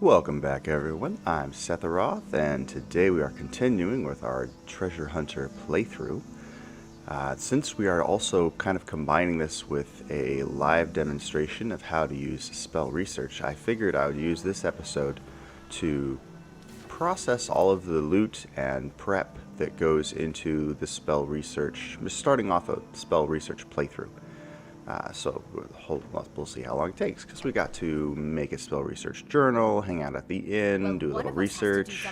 Welcome back everyone, I'm Setharoth, and today we are continuing with our Treasure Hunter playthrough. Since we are also kind of combining this with a live demonstration of how to use spell research, I figured I would use this episode to process all of the loot and prep that goes into the spell research, starting off a spell research playthrough. So we'll see how long it takes, because we got to make a spell research journal, hang out at the inn, do a little research.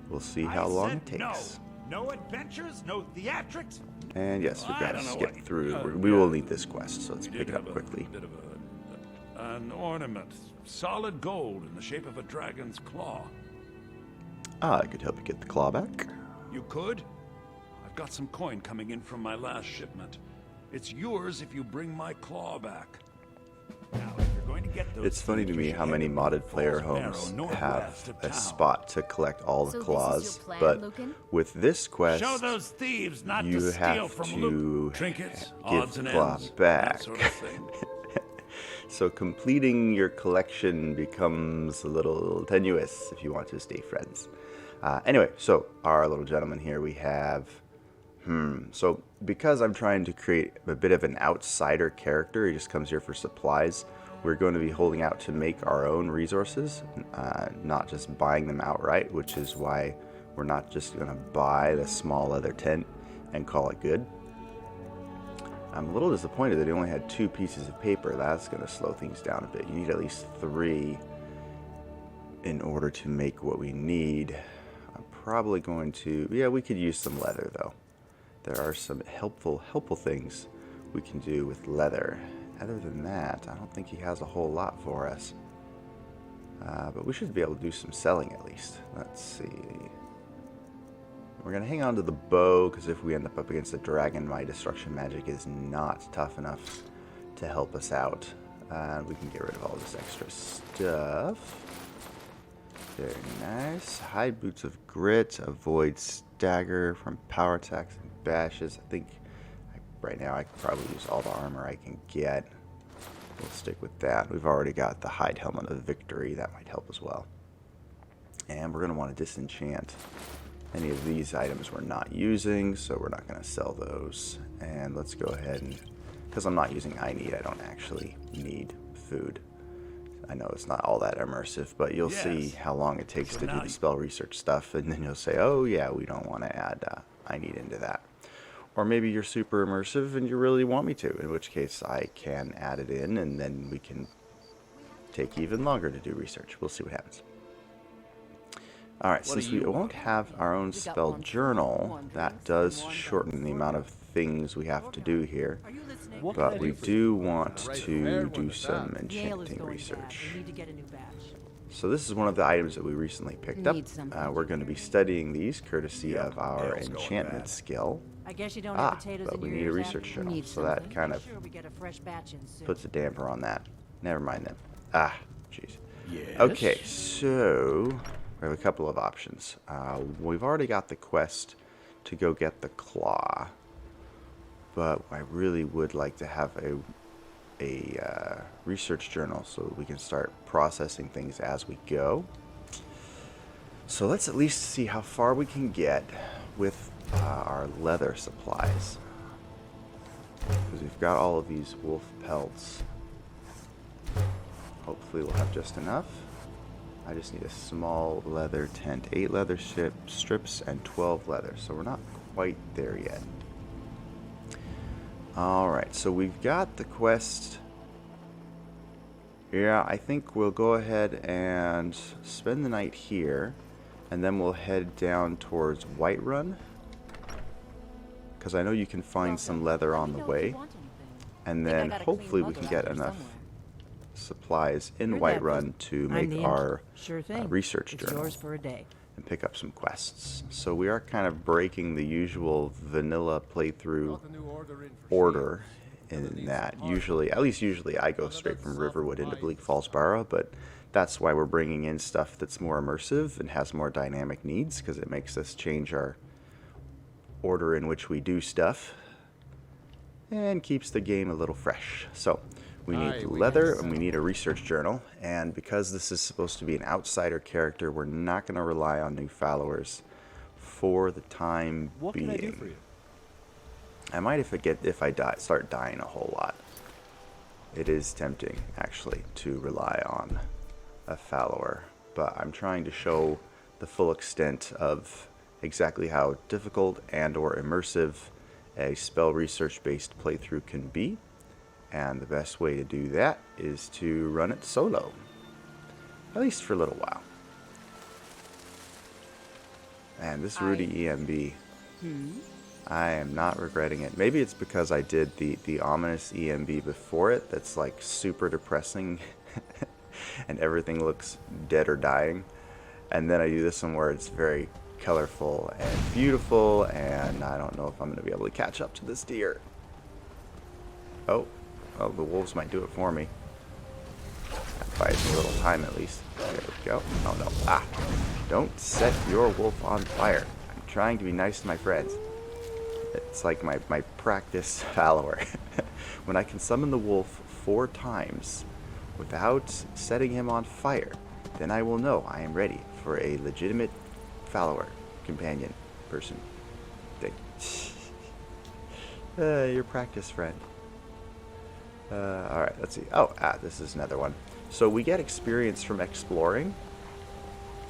We'll see how long it takes. No adventures, no theatrics. And yes, we've got to skip through. We will need this quest, so let's pick it up quickly. An ornament, solid gold in the shape of a dragon's claw. I could help you get the claw back. You could? I've got some coin coming in from my last shipment. It's yours if you bring my claw back. Now, if you're going to get those, it's funny to me how many modded player homes have a spot to collect all the claws, but with this quest, show those thieves not you to steal have from to trinkets, give odds and claw ends, back. that sort of thing. So completing your collection becomes a little tenuous if you want to stay friends. Anyway, so our little gentleman here, we have... So because I'm trying to create a bit of an outsider character, he just comes here for supplies, we're going to be holding out to make our own resources, not just buying them outright, which is why we're not just going to buy the small leather tent and call it good. I'm a little disappointed that he only had 2 pieces of paper. That's going to slow things down a bit. You need at least 3 in order to make what we need. I'm probably going to... Yeah, we could use some leather, though. There are some helpful things we can do with leather. Other than that, I don't think he has a whole lot for us. But we should be able to do some selling at least. Let's see. We're going to hang on to the bow, because if we end up against a dragon, my destruction magic is not tough enough to help us out. We can get rid of all this extra stuff. Very nice. Hide boots of grit, avoid stagger from power attacks and bashes. I think right now I could probably use all the armor I can get. We'll stick with that. We've already got the hide helmet of victory. That might help as well. And we're going to want to disenchant any of these items we're not using, so we're not going to sell those. And let's go ahead and, because I'm not using I don't actually need food. I know it's not all that immersive, but you'll see how long it takes to do the spell research stuff, and then you'll say, oh yeah, we don't want to add I need into that. Or maybe you're super immersive and you really want me to, in which case I can add it in, and then we can take even longer to do research. We'll see what happens. Alright, since we won't have our own spell journal, that does shorten the amount of things we have to do here. But we do want to do some enchanting research. So this is one of the items that we recently picked up. We're going to be studying these courtesy of our enchantment skill. But we need a research journal, so that kind of puts a damper on that. Never mind then. Jeez. Okay, so we have a couple of options. We've already got the quest to go get the claw. But I really would like to have a research journal so we can start processing things as we go. So let's at least see how far we can get with our leather supplies. Because we've got all of these wolf pelts. Hopefully we'll have just enough. I just need a small leather tent. 8 leather strips and 12 leather. So we're not quite there yet. Alright, so we've got the quest. Yeah, I think we'll go ahead and spend the night here, and then we'll head down towards Whiterun, because I know you can find some leather on the way, and then hopefully we can get enough supplies in Whiterun to make our research journal and pick up some quests. So we are kind of breaking the usual vanilla playthrough order in that usually I go straight from Riverwood into Bleak Falls Barrow, but that's why we're bringing in stuff that's more immersive and has more dynamic needs, because it makes us change our order in which we do stuff and keeps the game a little fresh. So We need leather, and we need a research journal. And because this is supposed to be an outsider character, we're not going to rely on new followers for the time being. What can I do for you? I might if I start dying a whole lot. It is tempting, actually, to rely on a follower. But I'm trying to show the full extent of exactly how difficult and or immersive a spell research based playthrough can be. And the best way to do that is to run it solo. At least for a little while. And this Rudy EMB, I am not regretting it. Maybe it's because I did the ominous EMB before it that's like super depressing and everything looks dead or dying. And then I do this one where it's very colorful and beautiful, and I don't know if I'm going to be able to catch up to this deer. Oh, the wolves might do it for me. That buys me a little time at least. There we go. Oh no. Ah! Don't set your wolf on fire. I'm trying to be nice to my friends. It's like my practice follower. When I can summon the wolf 4 times without setting him on fire, then I will know I am ready for a legitimate follower, companion, person, thing. Your practice friend. Alright, let's see. Oh, this is another one. So we get experience from exploring,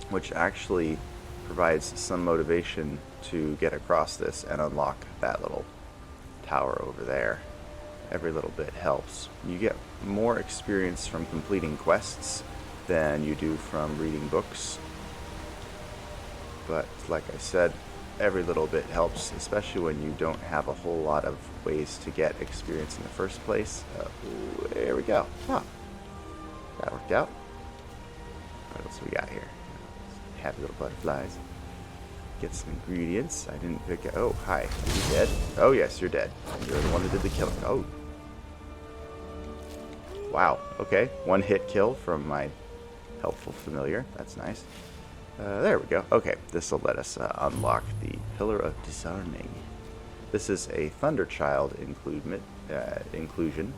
which actually provides some motivation to get across this and unlock that little tower over there. Every little bit helps. You get more experience from completing quests than you do from reading books. But like I said, every little bit helps, especially when you don't have a whole lot of ways to get experience in the first place. There we go. Huh. That worked out. What else we got here? Happy little butterflies. Get some ingredients. I didn't pick it. Oh, hi. Are you dead? Oh, yes, you're dead. You're the one that did the killing. Oh. Wow. Okay. 1-hit kill from my helpful familiar. That's nice. There we go. Okay. This will let us unlock the Pillar of Disarming. This is a Thunderchild inclusion.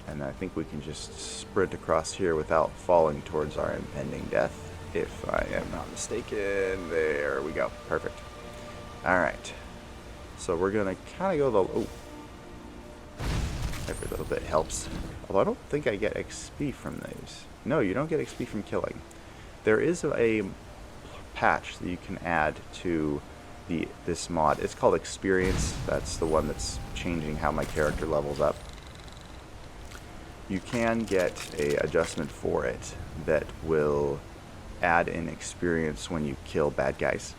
And I think we can just sprint across here without falling towards our impending death. If I am not mistaken. There we go. Perfect. Alright. So we're going to kind of go the... Oh. Every little bit helps. Although I don't think I get XP from these. No, you don't get XP from killing. There is a patch that you can add to this mod. It's called Experience. That's the one that's changing how my character levels up. You can get a adjustment for it that will add in experience when you kill bad guys.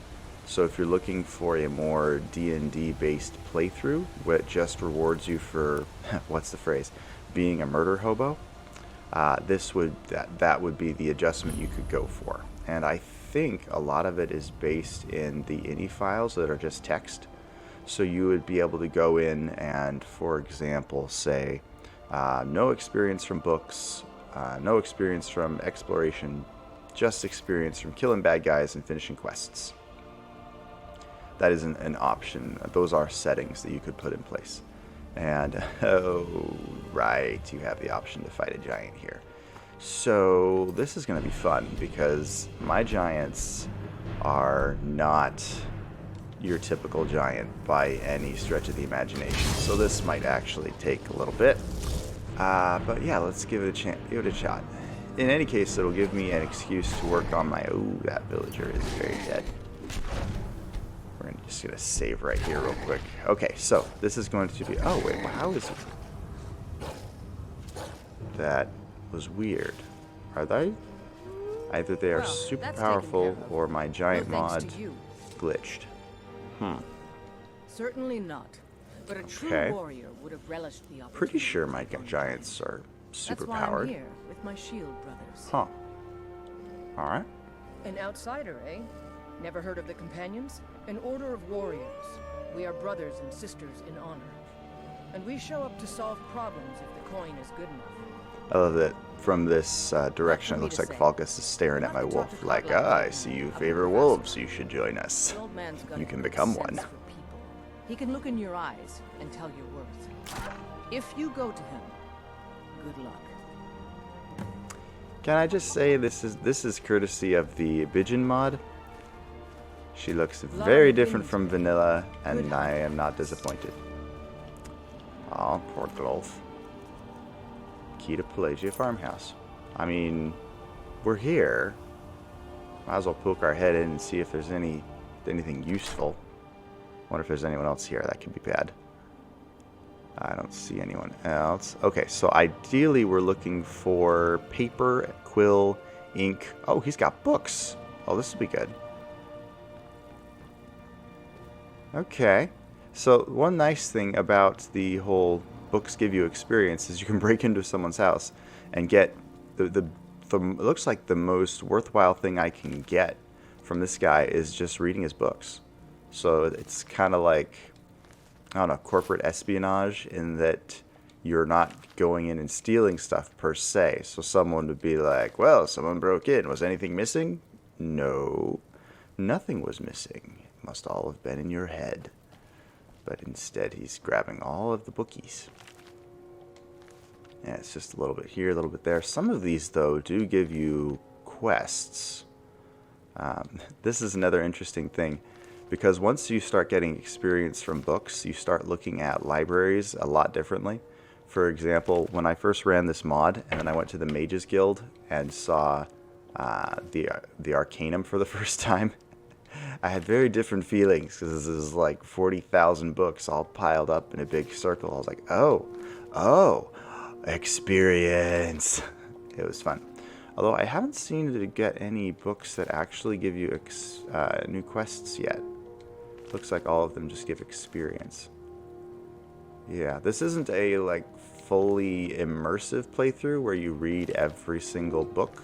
So if you're looking for a more D&D based playthrough where it just rewards you for what's the phrase, being a murder hobo, that would be the adjustment you could go for. And I think a lot of it is based in the ini files that are just text. So you would be able to go in and, for example, say no experience from books, no experience from exploration, just experience from killing bad guys and finishing quests. That is an option. Those are settings that you could put in place. And, oh, right, you have the option to fight a giant here. So this is going to be fun because my giants are not your typical giant by any stretch of the imagination. So this might actually take a little bit. But yeah, let's give it a shot. In any case, it'll give me an excuse to work on my... Ooh, that villager is very dead. We're just going to save right here real quick. Okay, so this is going to be... Oh, wait, how is it? That was weird. Are they? Either they are super powerful or my giant mod glitched. Certainly not. But a true warrior would have relished the opportunity. Pretty sure my giants are super powered. That's why I'm here with my shield brothers. Huh. Alright. An outsider, eh? Never heard of the companions? An order of warriors. We are brothers and sisters in honor. And we show up to solve problems if the coin is good enough. I love that from this direction it looks like Falcus is staring at my wolf like, I see you favor wolves, you should join us. You can become one. He can look in your eyes and tell your worth. If you go to him, Good luck. Can I just say this is courtesy of the Vigilant mod? She looks very different from vanilla, and I am not disappointed. Oh, poor Glolf. Key to Pelagia Farmhouse. I mean, we're here. Might as well poke our head in and see if there's anything useful. Wonder if there's anyone else here. That could be bad. I don't see anyone else. Okay, so ideally we're looking for paper, quill, ink. Oh, he's got books. Oh, this will be good. Okay. So one nice thing about the whole books give you experience is you can break into someone's house and get it looks like the most worthwhile thing I can get from this guy is just reading his books. So it's kind of like, I don't know, corporate espionage in that you're not going in and stealing stuff per se. So someone would be like, well, someone broke in. Was anything missing? No, nothing was missing. It must all have been in your head. But instead he's grabbing all of the bookies. Yeah, it's just a little bit here, a little bit there. Some of these, though, do give you quests. This is another interesting thing, because once you start getting experience from books, you start looking at libraries a lot differently. For example, when I first ran this mod, and then I went to the Mages Guild and saw the Arcanum for the first time, I had very different feelings, because this is like 40,000 books all piled up in a big circle. I was like, oh, experience. It was fun. Although I haven't seen to get any books that actually give you new quests yet. Looks like all of them just give experience. Yeah, this isn't a like fully immersive playthrough where you read every single book.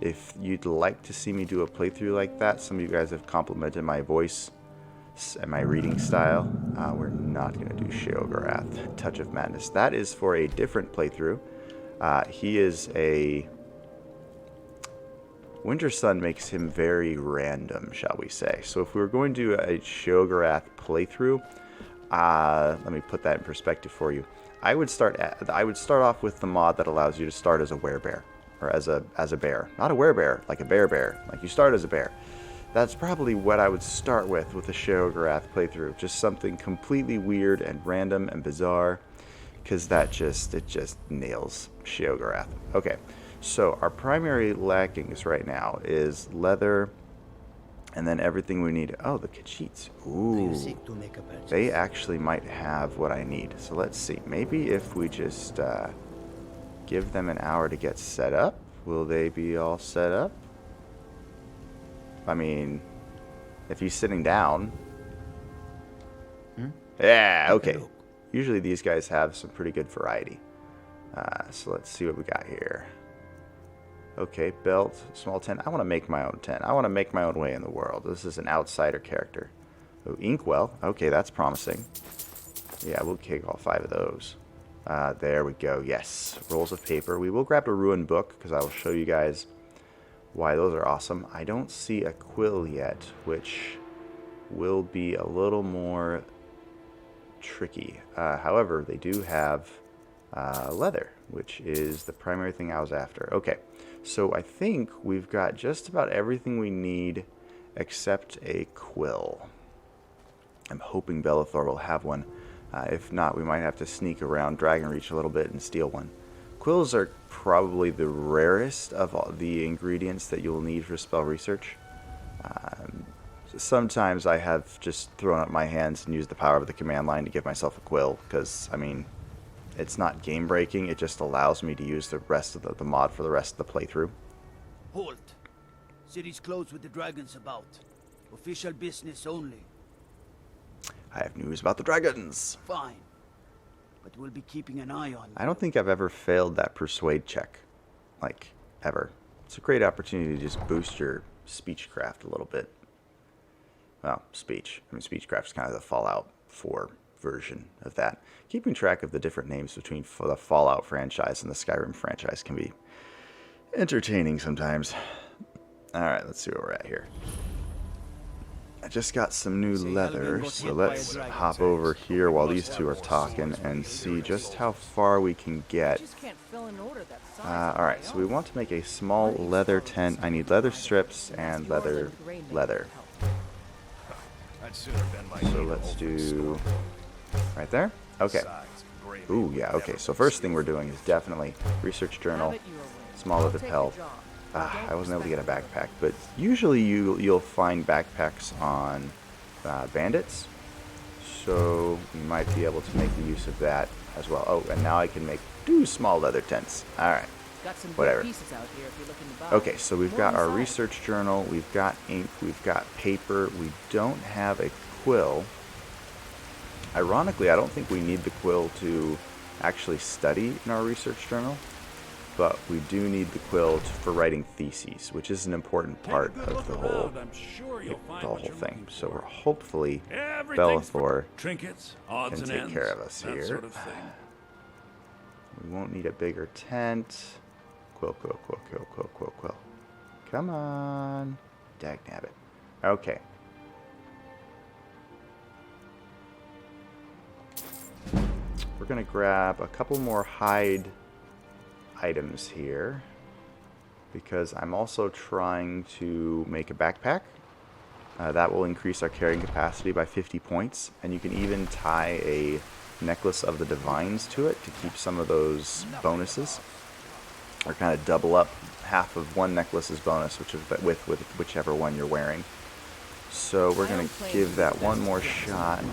If you'd like to see me do a playthrough like that, some of you guys have complimented my voice and my reading style. We're not going to do Sheogorath, Touch of Madness. That is for a different playthrough. He is a... Winter Sun makes him very random, shall we say. So if we were going to do a Sheogorath playthrough, let me put that in perspective for you. I would start off with the mod that allows you to start as a werebear. Or as a bear. Not a werebear, like a bear. Like you start as a bear. That's probably what I would start with a Sheogorath playthrough. Just something completely weird and random and bizarre. Because it just nails Sheogorath. Okay, so our primary lackings right now is leather. And then everything we need. Oh, the Khajiits. Ooh. They actually might have what I need. So let's see. Maybe if we just... give them an hour to get set up. Will they be all set up? I mean, if he's sitting down. Yeah, okay. Usually these guys have some pretty good variety. So let's see what we got here. Okay, belt, small tent. I want to make my own tent. I want to make my own way in the world. This is an outsider character. Oh, inkwell. Okay, that's promising. Yeah, we'll kick all 5 of those. There we go. Yes. Rolls of paper. We will grab a ruined book because I will show you guys why those are awesome. I don't see a quill yet, which will be a little more tricky. However, they do have leather, which is the primary thing I was after. Okay. So I think we've got just about everything we need except a quill. I'm hoping Belethor will have one. If not, we might have to sneak around Dragonreach a little bit and steal one. Quills are probably the rarest of all the ingredients that you'll need for spell research. Sometimes I have just thrown up my hands and used the power of the command line to give myself a quill, because, I mean, it's not game breaking, it just allows me to use the rest of the mod for the rest of the playthrough. Halt! City's closed with the dragons about. Official business only. I have news about the dragons. Fine. But we'll be keeping an eye on you. I don't think I've ever failed that persuade check. Like, ever. It's a great opportunity to just boost your speechcraft a little bit. Well, speech. I mean, speechcraft is kind of the Fallout 4 version of that. Keeping track of the different names between the Fallout franchise and the Skyrim franchise can be entertaining sometimes. Alright, let's see where we're at here. I just got some new leather, so let's hop over here while these two are talking and see just how far we can get. Alright, so we want to make a small leather tent. I need leather strips and leather. So let's do right there. Okay. Ooh, yeah, okay. So first thing we're doing is definitely research journal, small leather pelt. I wasn't able to get a backpack, but usually you'll find backpacks on bandits, so you might be able to make the use of that as well. Oh, and now I can make 2 small leather tents. Alright, whatever. Okay, so we've got our research journal, we've got ink, we've got paper, we don't have a quill. Ironically, I don't think we need the quill to actually study in our research journal. But we do need the quill for writing theses, which is an important part of the whole thing. So we're hopefully Bellathor can take care of us here. We won't need a bigger tent. Quill. Come on. Dagnabbit. Okay. We're going to grab a couple more hide items here because I'm also trying to make a backpack that will increase our carrying capacity by 50 points, and you can even tie a necklace of the divines to it to keep some of those bonuses, or kind of double up half of one necklace's bonus, with whichever one you're wearing. So we're going to give that one more shot, and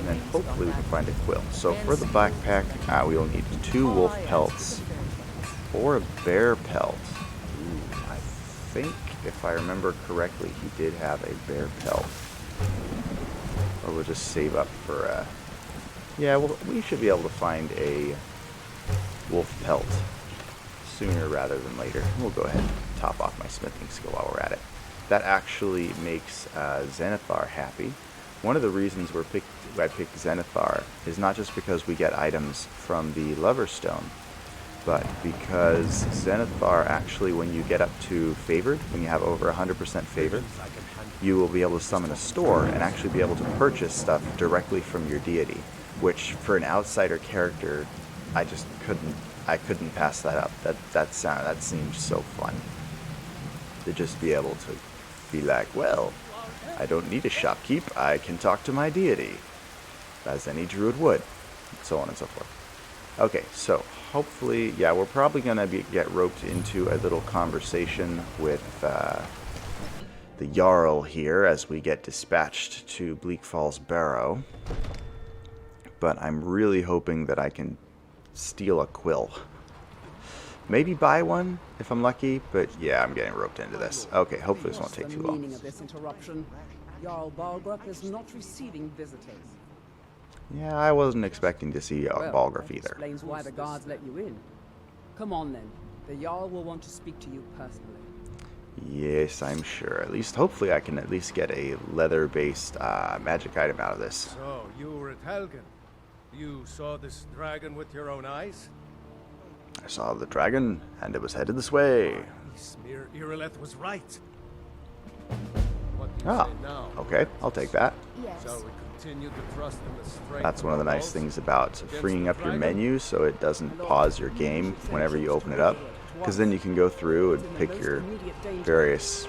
then hopefully we can find a quill. So for the backpack, we will need 2 wolf pelts or a bear pelt. Ooh, I think, if I remember correctly, he did have a bear pelt. Or we'll just save up for yeah, well, we should be able to find a wolf pelt sooner rather than later. We'll go ahead and top off my smithing skill while we're at it. That actually makes Zenithar happy. One of the reasons I picked Zenithar is not just because we get items from the Loverstone, but because Zenithar actually, when you get up to Favored, when you have over 100% Favored, you will be able to summon a store and actually be able to purchase stuff directly from your deity, which for an outsider character, I couldn't pass that up. That seems so fun. To just be able to be like, well, I don't need a shopkeep, I can talk to my deity, as any druid would, so on and so forth. Okay, so hopefully, yeah, we're probably going to get roped into a little conversation with the Jarl here as we get dispatched to Bleak Falls Barrow. But I'm really hoping that I can steal a quill. Maybe buy one if I'm lucky, but yeah, I'm getting roped into this. Okay, hopefully this won't take too long. Jarl Balgruuf is not receiving visitors. Yeah, I wasn't expecting to see Balgruuf either. Explains why the guards let you in. Come on then, the Jarl will want to speak to you personally. Yes, I'm sure. At least, hopefully, I can at least get a leather-based magic item out of this. So you were at Helgen. You saw this dragon with your own eyes? I saw the dragon, and it was headed this way. Smir Irileth was right. What do you Ah, say now? okay, I'll take that. Shall we continue to trust in the strength That's one of the nice things about freeing up your menu so it doesn't pause your game whenever you open it up. Because then you can go through and pick your various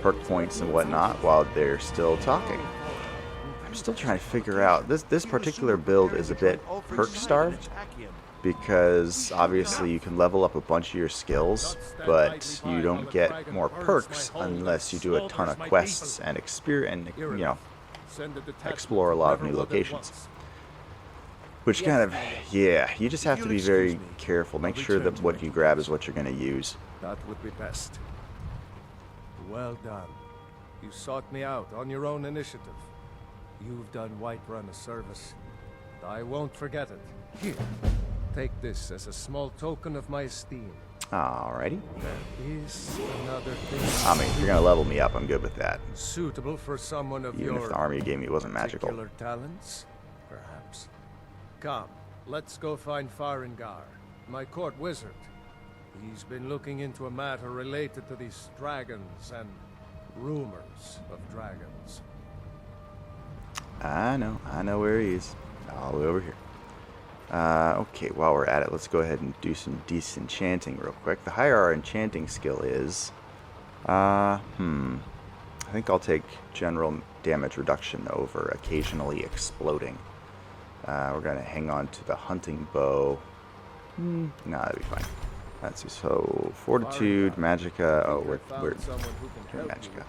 perk points and whatnot while they're still talking. I'm still trying to figure out, this particular build is a bit perk starved, because obviously you can level up a bunch of your skills, but you don't get more perks unless you do a ton of quests and explore a lot of new locations. Which kind of, yeah, you just have to be very careful. Make sure that what you grab is what you're going to use. That would be best. Well done. You sought me out on your own initiative. You've done Whiterun a service. I won't forget it. Here, take this as a small token of my esteem. Alrighty. There is another thing. I mean, if you're going to level me up, I'm good with that. Suitable for someone of Even your if the armor you gave me wasn't magical. particular talents, perhaps. Come, let's go find Farengar, my court wizard. He's been looking into a matter related to these dragons and rumors of dragons. I know where he is. All the way over here. Okay, while we're at it, let's go ahead and do some disenchanting real quick. The higher our enchanting skill is, I think I'll take general damage reduction over occasionally exploding. We're going to hang on to the hunting bow. No, that'd be fine. Let's see, so fortitude, magicka. Oh, we're doing magicka.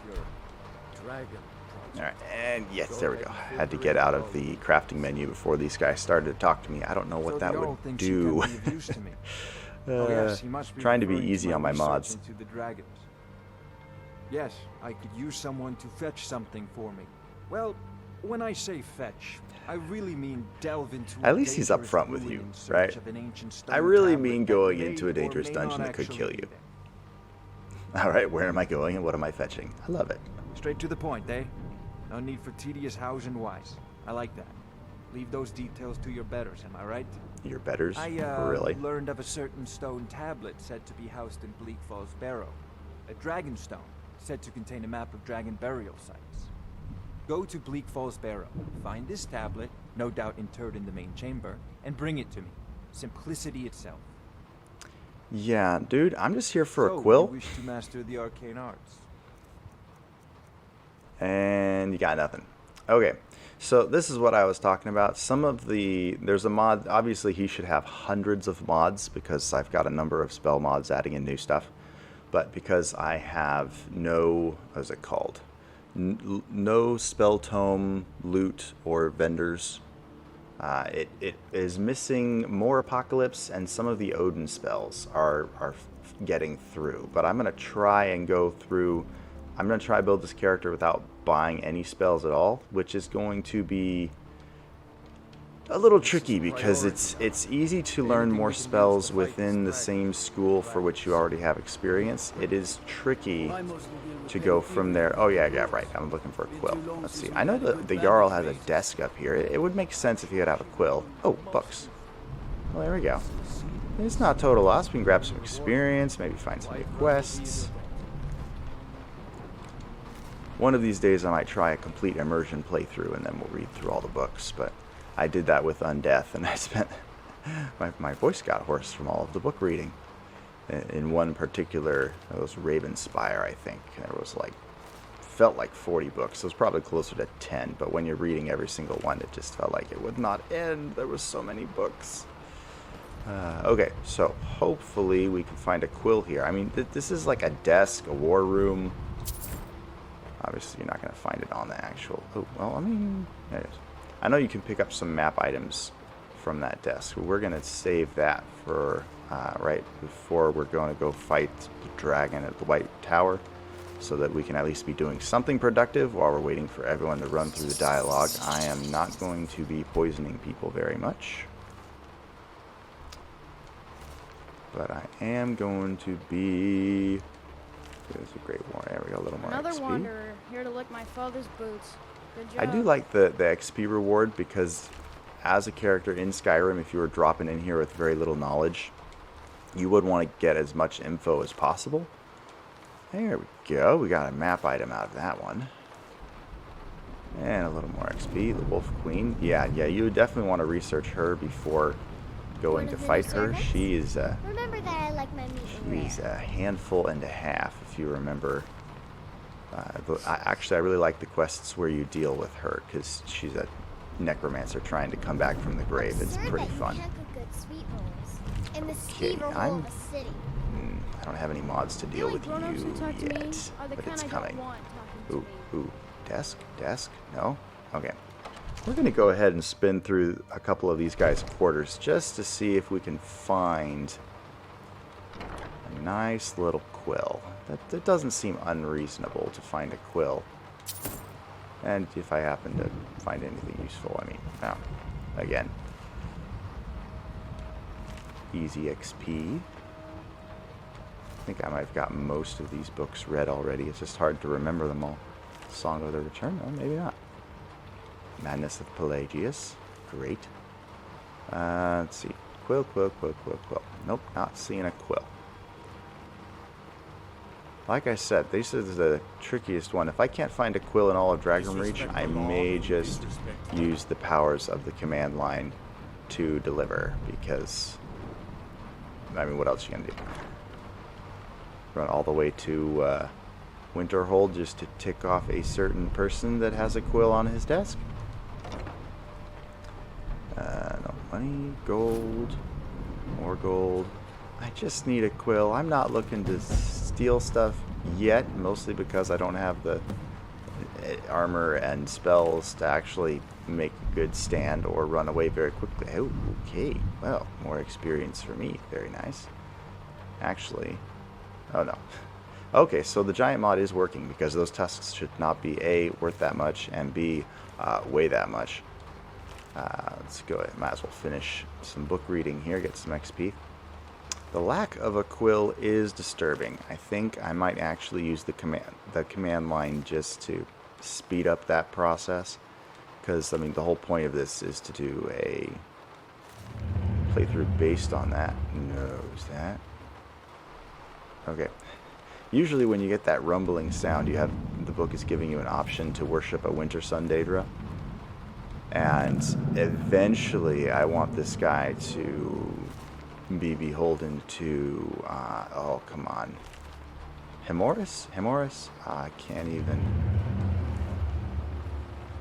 Alright, and yes, there we go. I had to get out of the crafting menu before these guys started to talk to me. I don't know what that would do. Trying to be easy on my mods. Yes, I could use someone to fetch something for me. Well, when I say fetch, I really mean delve into. At least he's up front with you, right? I really mean going into a dangerous dungeon that could kill you. Alright, where am I going and what am I fetching? I love it. Straight to the point, eh? No need for tedious hows and whys. I like that. Leave those details to your betters, am I right? Your betters? I Really? learned of a certain stone tablet said to be housed in Bleak Falls Barrow. A dragon stone, said to contain a map of dragon burial sites. Go to Bleak Falls Barrow, find this tablet, no doubt interred in the main chamber, and bring it to me. Simplicity itself. Yeah, dude, I'm just here for So, a quill. you wish to master the arcane arts. And you got nothing. Okay, so this is what I was talking about. There's a mod, obviously he should have hundreds of mods because I've got a number of spell mods adding in new stuff. But because I have no, what is it called? No spell tome, loot, or vendors, it is missing more Apocalypse, and some of the Odin spells are getting through. But I'm going to try and go through. I'm going to try to build this character without buying any spells at all, which is going to be a little tricky because it's easy to learn more spells within the same school for which you already have experience. It is tricky to go from there. Oh yeah, right. I'm looking for a quill. Let's see. I know the Jarl has a desk up here. It would make sense if he could have a quill. Oh, books. Well, there we go. It's not a total loss. We can grab some experience, maybe find some new quests. One of these days I might try a complete immersion playthrough and then we'll read through all the books, but I did that with Undeath and I spent my voice got hoarse from all of the book reading. In one particular, it was Ravenspire, I think. There was felt like 40 books. It was probably closer to 10, but when you're reading every single one, it just felt like it would not end. There were so many books. Okay, so hopefully we can find a quill here. I mean, this is like a desk, a war room. Obviously, you're not going to find it on the actual... Oh, well, I mean, there it is. I know you can pick up some map items from that desk. We're going to save that for right before we're going to go fight the dragon at the White Tower, so that we can at least be doing something productive while we're waiting for everyone to run through the dialogue. I am not going to be poisoning people very much, but I am going to be... There's a great one. There we go, a little more Another XP. wanderer, here to lick my father's boots. Good job. I do like the XP reward because as a character in Skyrim, if you were dropping in here with very little knowledge, you would want to get as much info as possible. There we go. We got a map item out of that one. And a little more XP. The Wolf Queen. Yeah, you would definitely want to research her before going to fight her. She is Remember that I like my meat rare. she's a handful and a half, if you remember. Actually, I really like the quests where you deal with her, because she's a necromancer trying to come back from the grave. It's pretty fun. In the Okay, of a city. I don't have any mods to deal with grown-ups who talk you to me yet, are the but kind it's I coming. don't want talking to me. Ooh, desk, no? Okay. We're going to go ahead and spin through a couple of these guys' quarters just to see if we can find a nice little quill. That doesn't seem unreasonable to find a quill. And if I happen to find anything useful, I mean, now, again, easy XP. I think I might have got most of these books read already. It's just hard to remember them all. Song of the Return? No, maybe not. Madness of Pelagius. Great. Let's see. Quill. Nope, not seeing a quill. Like I said, this is the trickiest one. If I can't find a quill in all of Dragonreach, I may just use the powers of the command line to deliver, because, I mean, what else are you going to do? Run all the way to Winterhold just to tick off a certain person that has a quill on his desk? No money, gold, more gold. I just need a quill. I'm not looking to steal stuff yet, mostly because I don't have the armor and spells to actually make a good stand or run away very quickly. Oh, okay. Well, more experience for me. Very nice. Actually, oh no. Okay, so the giant mod is working because those tusks should not be A, worth that much, and B, weigh that much. Let's go ahead. Might as well finish some book reading here, get some XP. The lack of a quill is disturbing. I think I might actually use the command line just to speed up that process. Because, I mean, the whole point of this is to do a playthrough based on that. Knows that. Okay. Usually when you get that rumbling sound, the book is giving you an option to worship a Winter Sun Daedra. And eventually I want this guy to be beholden to, oh, come on. Hemoris? I can't even.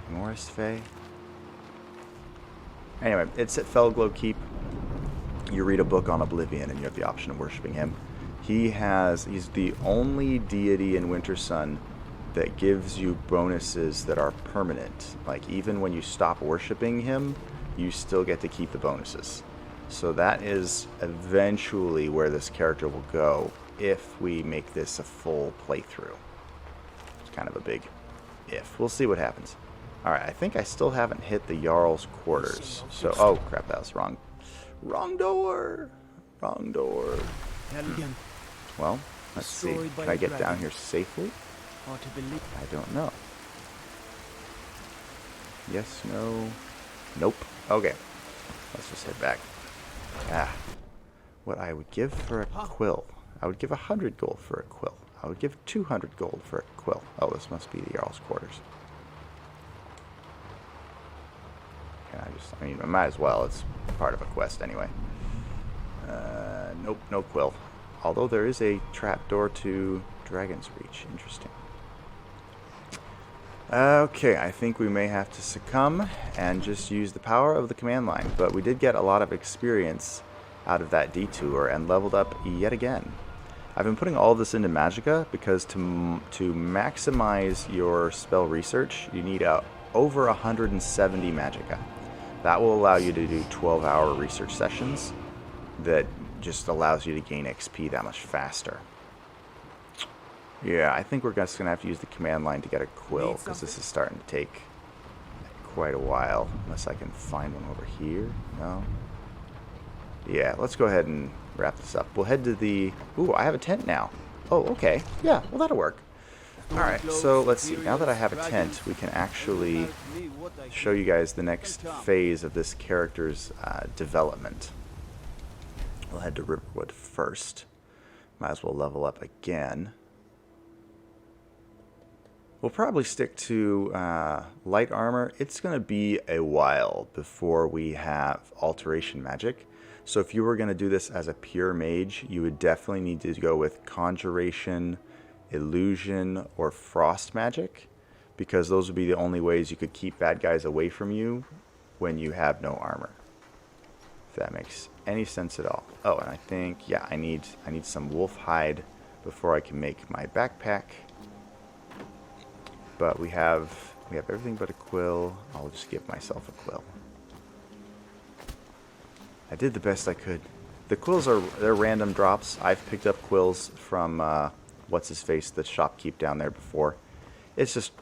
Hemoris Fae? Anyway, it's at Felglow Keep. You read a book on Oblivion and you have the option of worshipping him. He's the only deity in Winter Sun that gives you bonuses that are permanent. Like, even when you stop worshipping him, you still get to keep the bonuses. So that is eventually where this character will go if we make this a full playthrough. It's kind of a big if. We'll see what happens. Alright, I think I still haven't hit the Jarl's quarters. So, oh crap, that was wrong. Wrong door! Wrong door. Well, let's see. Can I get down here safely? I don't know. Yes, no. Nope. Okay. Let's just head back. Ah. What I would give for a quill. I would give 100 gold for a quill. I would give 200 gold for a quill. Oh, this must be the Jarl's quarters. I mean, I might as well. It's part of a quest anyway. Nope, no quill. Although there is a trapdoor to Dragon's Reach. Interesting. Okay, I think we may have to succumb and just use the power of the command line. But we did get a lot of experience out of that detour and leveled up yet again. I've been putting all of this into Magicka because to maximize your spell research, you need over 170 Magicka. That will allow you to do 12-hour research sessions that just allows you to gain XP that much faster. Yeah, I think we're just going to have to use the command line to get a quill, because this is starting to take quite a while. Unless I can find one over here. No? Yeah, let's go ahead and wrap this up. We'll head to the... Ooh, I have a tent now. Oh, okay. Yeah, well, that'll work. Alright, so let's see. Now that I have a tent, we can actually show you guys the next phase of this character's development. We'll head to Riverwood first. Might as well level up again. We'll probably stick to light armor. It's going to be a while before we have alteration magic. So if you were going to do this as a pure mage, you would definitely need to go with conjuration, illusion, or frost magic, because those would be the only ways you could keep bad guys away from you when you have no armor. If that makes any sense at all. Oh, and I think, yeah, I need some wolf hide before I can make my backpack. But we have everything but a quill. I'll just give myself a quill. I did the best I could. The quills they're random drops. I've picked up quills from what's his face, the shopkeep down there before. It's just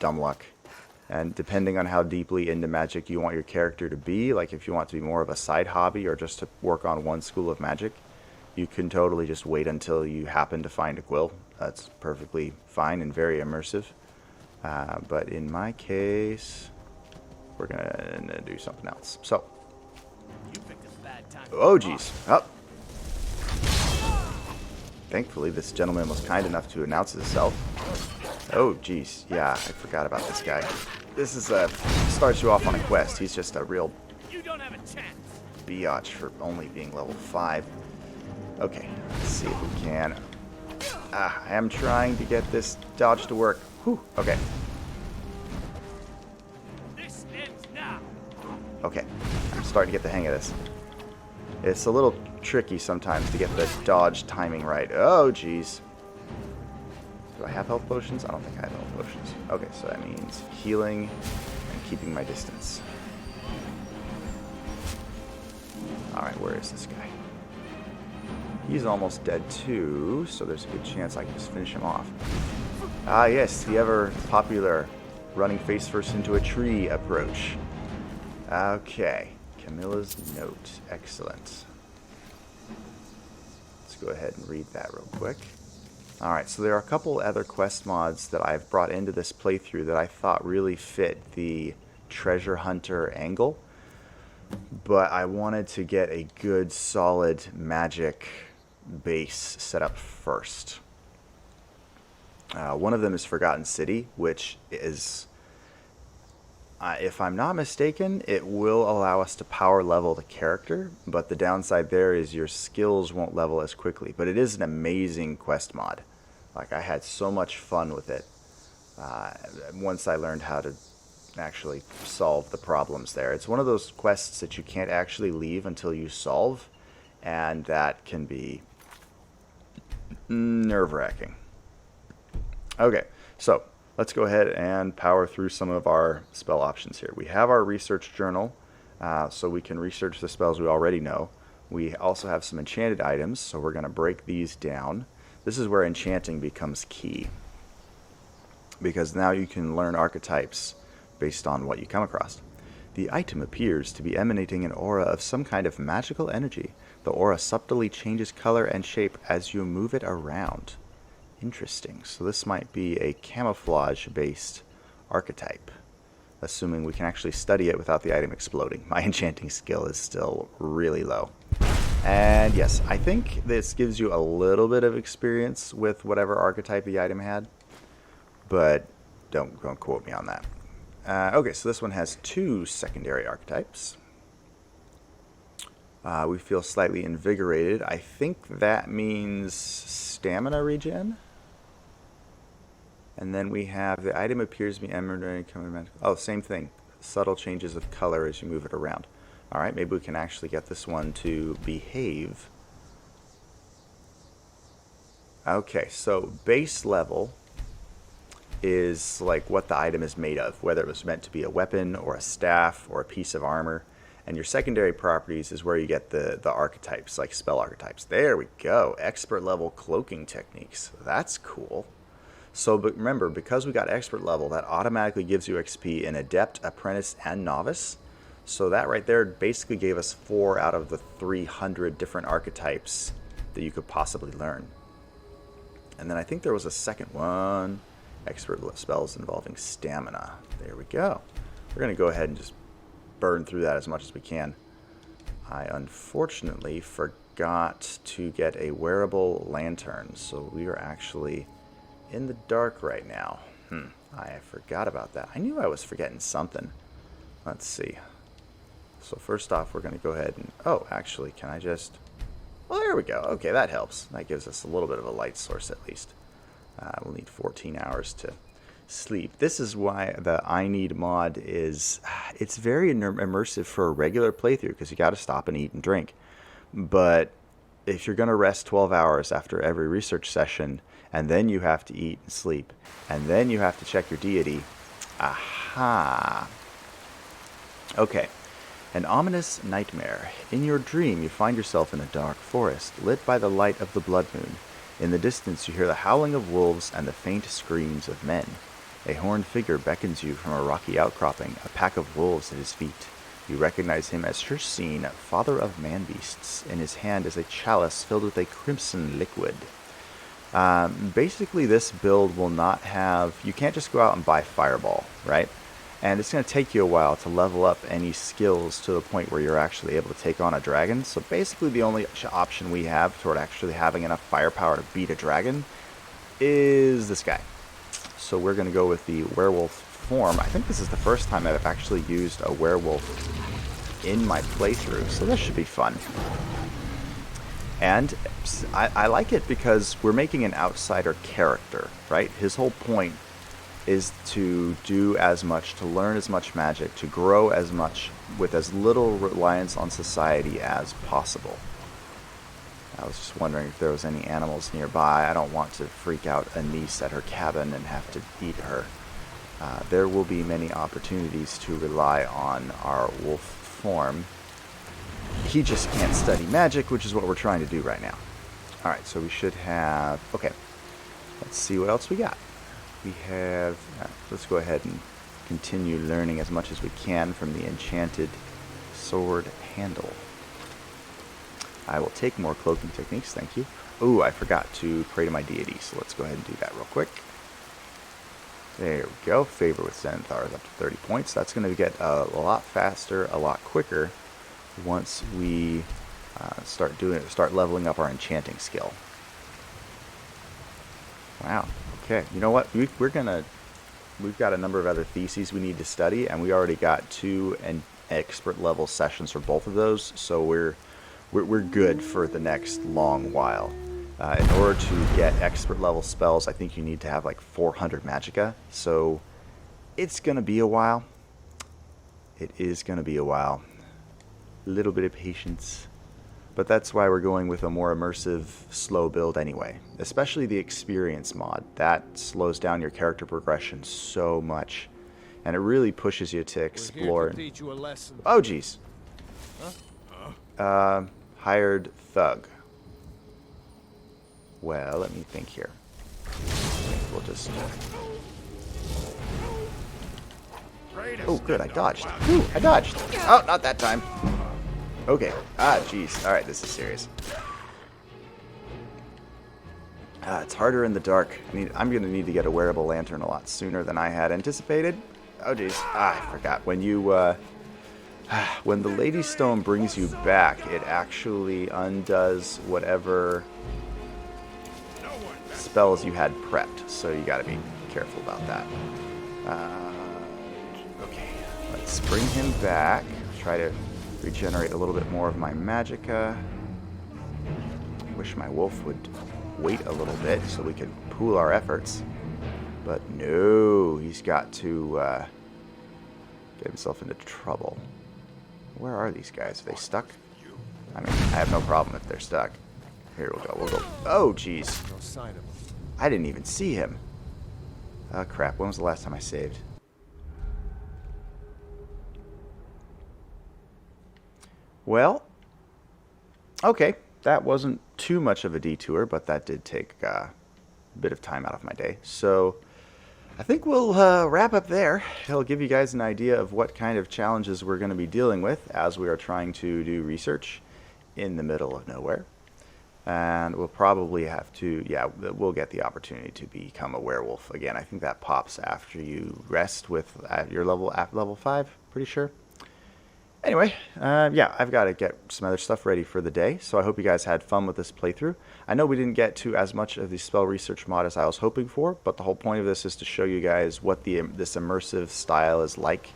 dumb luck. And depending on how deeply into magic you want your character to be, like if you want to be more of a side hobby or just to work on one school of magic, you can totally just wait until you happen to find a quill. That's perfectly fine and very immersive. But in my case, we're gonna do something else. So, oh geez, up. thankfully, this gentleman was kind enough to announce himself. Oh, geez. Yeah, I forgot about this guy. This is starts you off on a quest. He's just a real biatch for only being level 5. Okay, let's see if we can. I am trying to get this dodge to work. Whew, okay. Okay, I'm starting to get the hang of this. It's a little tricky sometimes to get the dodge timing right. Oh, jeez. Do I have health potions? I don't think I have health potions. Okay, so that means healing and keeping my distance. Alright, where is this guy? He's almost dead too, so there's a good chance I can just finish him off. Ah yes, the ever popular running face first into a tree approach. Okay, Camilla's note. Excellent. Let's go ahead and read that real quick. Alright, so there are a couple other quest mods that I've brought into this playthrough that I thought really fit the treasure hunter angle. But I wanted to get a good, solid magic base set up first. One of them is Forgotten City, which is, if I'm not mistaken, it will allow us to power level the character, but the downside there is your skills won't level as quickly. But it is an amazing quest mod. Like, I had so much fun with it once I learned how to actually solve the problems there. It's one of those quests that you can't actually leave until you solve, and that can be nerve-wracking. Okay, so let's go ahead and power through some of our spell options here. We have our research journal, so we can research the spells we already know. We also have some enchanted items, so we're going to break these down. This is where enchanting becomes key, because now you can learn archetypes based on what you come across. The item appears to be emanating an aura of some kind of magical energy. The aura subtly changes color and shape as you move it around. Interesting. So this might be a camouflage-based archetype, assuming we can actually study it without the item exploding. My enchanting skill is still really low. And yes, I think this gives you a little bit of experience with whatever archetype the item had, but don't quote me on that. Okay, so this one has 2 secondary archetypes. We feel slightly invigorated. I think that means stamina regen. And then we have the item appears to be emerald. Oh, same thing. Subtle changes of color as you move it around. Alright, maybe we can actually get this one to behave. Okay, so base level is like what the item is made of, whether it was meant to be a weapon or a staff or a piece of armor. And your secondary properties is where you get the archetypes, like spell archetypes. There we go. Expert level cloaking techniques. That's cool. So but remember, because we got expert level, that automatically gives you XP in Adept, Apprentice, and Novice. So that right there basically gave us 4 out of the 300 different archetypes that you could possibly learn. And then I think there was a second one. Expert spells involving stamina. There we go. We're going to go ahead and just burn through that as much as we can. I unfortunately forgot to get a wearable lantern, so we are actually in the dark right now. I forgot about that. I knew I was forgetting something. Let's see. So first off, we're going to go ahead and... Oh, actually, can I just... Well, there we go. Okay, that helps. That gives us a little bit of a light source at least. We'll need 14 hours to sleep. This is why the I Need mod is... It's very immersive for a regular playthrough, because you got to stop and eat and drink. But if you're going to rest 12 hours after every research session, and then you have to eat and sleep, and then you have to check your deity... Aha! Okay. An ominous nightmare. In your dream, you find yourself in a dark forest, lit by the light of the blood moon. In the distance, you hear the howling of wolves and the faint screams of men. A horned figure beckons you from a rocky outcropping, a pack of wolves at his feet. You recognize him as Shursine, father of man-beasts. In his hand is a chalice filled with a crimson liquid. Basically, this build will not have... You can't just go out and buy Fireball, right? And it's going to take you a while to level up any skills to the point where you're actually able to take on a dragon. So basically the only option we have toward actually having enough firepower to beat a dragon is this guy. So we're going to go with the werewolf form. I think this is the first time I've actually used a werewolf in my playthrough, so this should be fun. And I like it because we're making an outsider character, right? His whole point is to do as much, to learn as much magic, to grow as much with as little reliance on society as possible. I was just wondering if there was any animals nearby. I don't want to freak out a niece at her cabin and have to eat her. There will be many opportunities to rely on our wolf form. He just can't study magic, which is what we're trying to do right now. Alright, so we should have... Okay, let's see what else we got. We have... let's go ahead and continue learning as much as we can from the enchanted sword handle. I will take more cloaking techniques, thank you. Ooh, I forgot to pray to my deity, so let's go ahead and do that real quick. There we go. Favor with Zenithar is up to 30 points. That's going to get a lot faster, a lot quicker once we start leveling up our enchanting skill. Wow. Okay. You know what? We've got a number of other theses we need to study, and we already got 2 expert level sessions for both of those, so we're good for the next long while. In order to get expert level spells, I think you need to have like 400 magicka, so it's gonna be a while. It is gonna be a while. A little bit of patience, but that's why we're going with a more immersive, slow build anyway. Especially the experience mod. That slows down your character progression so much, and it really pushes you to explore. We're here to teach you a lesson. Oh, geez. Huh? Hired thug. Well, let me think here. We'll just... Oh, good, I dodged. Ooh, I dodged. Oh, not that time. Okay. Ah, jeez. Alright, this is serious. It's harder in the dark. I'm going to need to get a wearable lantern a lot sooner than I had anticipated. Oh, jeez. Ah, I forgot. When you, when the Lady Stone brings you back, it actually undoes whatever spells you had prepped, so you gotta be careful about that. Okay, let's bring him back. Try to regenerate a little bit more of my magicka. Wish my wolf would wait a little bit so we could pool our efforts. But no, he's got to get himself into trouble. Where are these guys? Are they stuck? I mean, I have no problem if they're stuck. Here we'll go. We'll go. Oh, jeez. No sign of him. I didn't even see him. Oh, crap. When was the last time I saved? Well, okay. That wasn't too much of a detour, but that did take a bit of time out of my day. So I think we'll wrap up there. It'll give you guys an idea of what kind of challenges we're going to be dealing with as we are trying to do research in the middle of nowhere. And we'll probably have to, yeah, we'll get the opportunity to become a werewolf again. I think that pops after you rest with at your level 5, pretty sure. Anyway, yeah, I've got to get some other stuff ready for the day, so I hope you guys had fun with this playthrough. I know we didn't get to as much of the spell research mod as I was hoping for, but the whole point of this is to show you guys what this immersive style is like.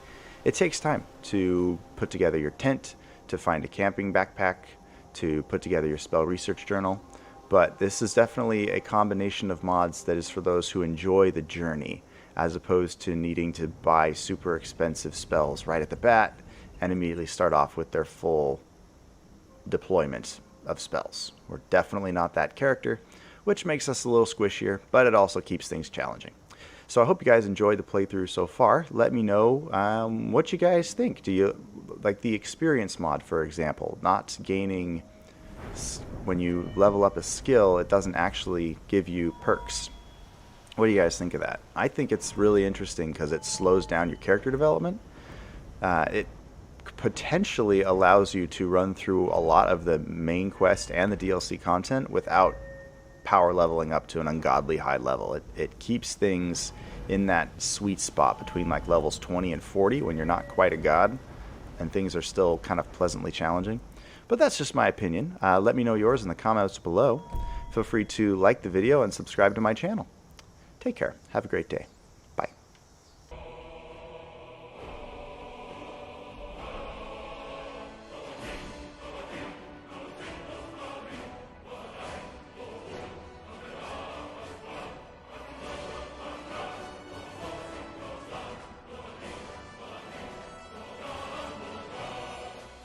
It takes time to put together your tent, to find a camping backpack, to put together your spell research journal, but this is definitely a combination of mods that is for those who enjoy the journey, as opposed to needing to buy super expensive spells right at the bat and immediately start off with their full deployment of spells. We're definitely not that character, which makes us a little squishier, but it also keeps things challenging. So I hope you guys enjoyed the playthrough so far. Let me know what you guys think. Do you like the experience mod, for example? Not gaining, when you level up a skill, it doesn't actually give you perks. What do you guys think of that? I think it's really interesting because it slows down your character development. It potentially allows you to run through a lot of the main quest and the DLC content without power leveling up to an ungodly high level. It keeps things in that sweet spot between like levels 20 and 40 when you're not quite a god and things are still kind of pleasantly challenging. But that's just my opinion. Let me know yours in the comments below. Feel free to like the video and subscribe to my channel. Take care. Have a great day.